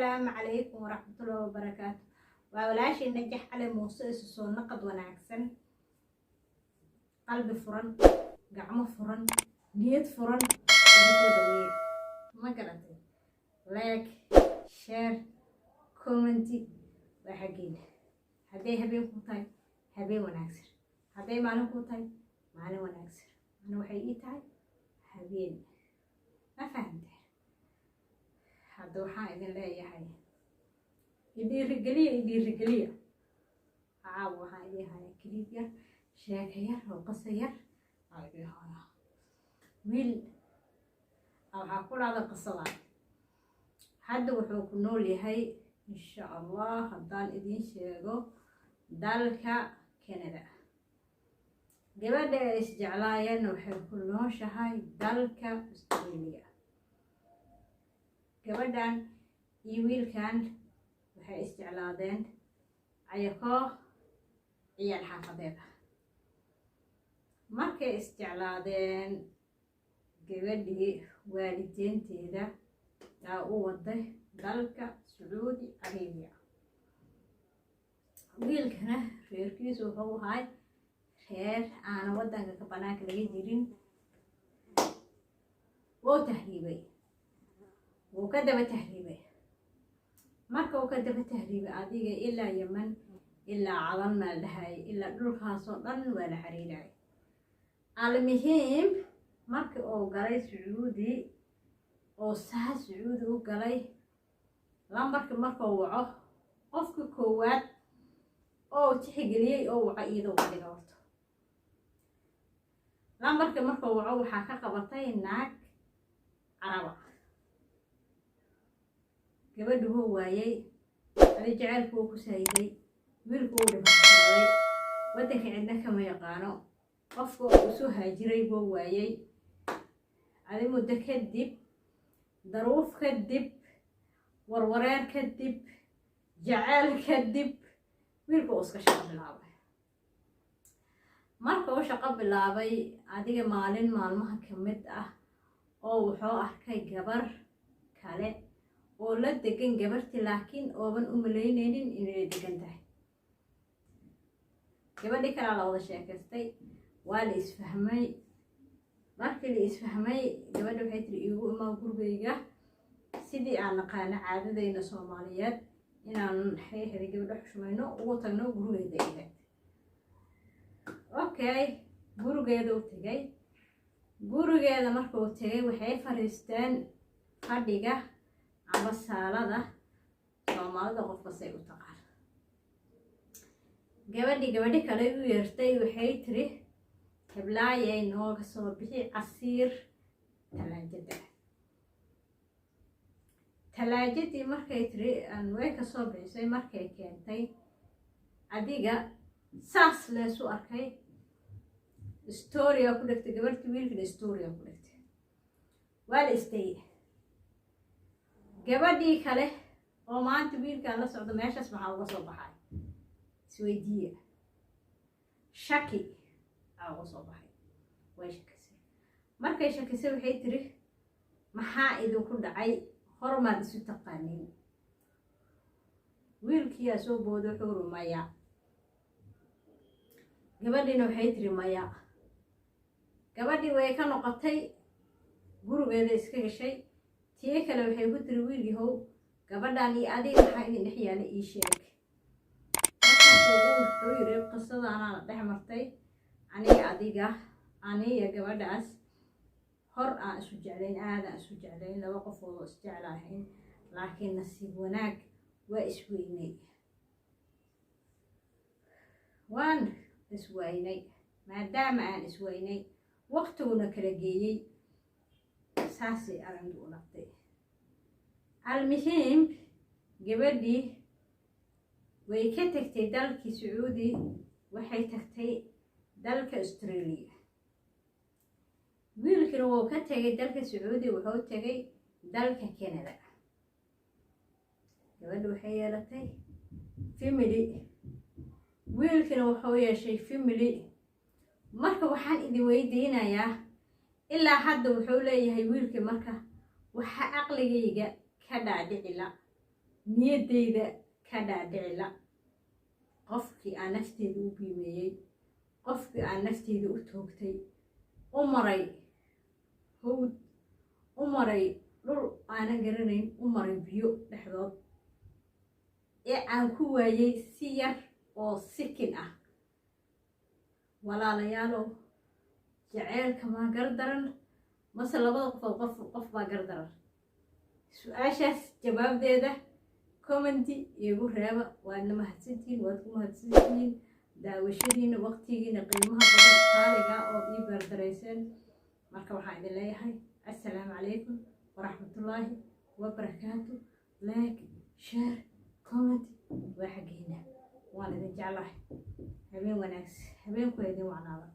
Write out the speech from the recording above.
السلام عليكم ورحمة الله وبركاته. وأولاشي نجح على موسى سو نقد ونعكسن قلب فرن قعمة فرن نيت فرن ما قرأتي لايك شير كومنتي وحقين هدي هبين كوتاي هبين ونعكسر هدي معنا كوتاي معنا ونعكسر أنا وحقيقي تاي هبين ما فهمت هذا وحا إذن لا يحيي يدير رجلية عاو هاي كليبيا شاكير وقصير هاي هاي ويل أو هقول هذا قصة حد وحوك نولي هاي إن شاء الله هدان إذن شيغو دالك كندا قبل إسجعلايا نوحي كلهم شهاي دالك أستراليا gabadhan iyo wiilkan waxay isjeclaadeen ayakoo ciyaal xaafadeed ah markay isjeclaadeen gabadhii waalideynteeda yaa u waday dalka Sacuudi Arabiya wiilkana reerkiisu wuxuu ahay reer aan wadanka ka banaanka laga jirin oo tahriibay وكذا بتهريبه مركو وكذا بتهريبه عادية إلا يمن إلا عظمنا لهاي إلا دولها صدن ولا حريراي المهم مركو أو قري سعودي أو سها سعودي وقري مركو وعه قفك كوات أو تحقلي أو عيد وقدرت مركو وعه حقق بطين ناك عربة gabadhu wuu waayay ali jacaylku uu ku sayday wiilku uu dhibaaday wadanka cidna kama yaqaano qofka uu soo haajiray buu waayay ali muddo kadib daruuf kadib warwareer kadib jacayl kadib wiilku uu iska shaqo bilaabay marka uu shaqo bilaabay adiga maalin maalmaha ka mid ah oo wuxuu arkay gabar kale oo la degan gabarti laakiin ooban u maleynaynin inay degan tahay gabadhi kala la wada sheekaystay waa la isfahmay markii la isfahmay gabadha waxay tiri igu ima gurigayga sidii aan naqaana caadadayna Soomaaliyeed inaan xeexday gabadha xushmayno ugu tagno gurigayda okay gurigeeda u tagay gurigeeda markuu tagay waxay fariisteen fadhiga ama saalada Soomaalida qof basay u taqaan gabadhi kale u yeertay waxay tiri heblaayay nooga soo bixi casiir talaajadii markay tiri aan way ka soo bixisay markay keentay adiga saas leesu arkay story ku dhigtay gabadhii wiilkii story ku dhigtay waa la istay gabadhii kale oo maanta wiilkan la socdo meeshaas maxaa uga soo baxay isweydiiye shaki uga soo baxay way shakisay markay shakisay waxay tiri maxaa idinku dhacay hormaad isu taqaanin wiilkii soo boodo wuxuu maya gabadhiina waxay tiri maya gabadhii way ka noqotay gurigeeda iska gashay tii kale waxay ku tiri wiilyahow gabadhan iyo adiga maxaa idin dhex yaala ii sheeg wuxuu yiri qisada anaa dhex martay aniga adiga aniga gabadhaas hor aan isu jeclayn aadaan isu jeclayn laba qof oo is jeclahayn laakiin nasiib wanaag waa isweynay waan isweynay maadaama aan isweynay waqtiguna kala geeyay saasi arintu u dhaqtay المهم gabadhii way ka tagtay dalkii Sacuudi waxay tagtay dalka Australia wiilkina wuu ka tagay dalka Sacuudi wuxuu tagay dalka Canada gabadhu waxay yeelatay family wiilkina wuxuu yeeshay family marka waxaan idin weydiinayaa ilaa hadda wuxuu leeyahay wiilkii marka waxa aqligayga ka dhaadhicila niyaddayda ka dhaadhicila qofkii aan nafteeda u qiimeeyey qofkii aan nafteeda u toogtay u maray hawd u maray dhul aanan garanayn u maray biyo dhexdood ee aan ku waayey si yar oo sikin ah walaalayaalow jaceylka maa gardaran mase labada qof baa gardaran su-aashaas jawaabdeeda commenti iigu reeba waadna mahadsantihiin waad ku mahadsantihiin daawashadiina waqtigiina qiimaha badan qaaliga ood ii beerdarayseen marka waxaan idin leeyahay assalaamu calaykum waraxmatullaahi wabarakaatu like share comment waa xaggeena waan idin jeclahay habeen wanaagsan habeenku idin wacnaada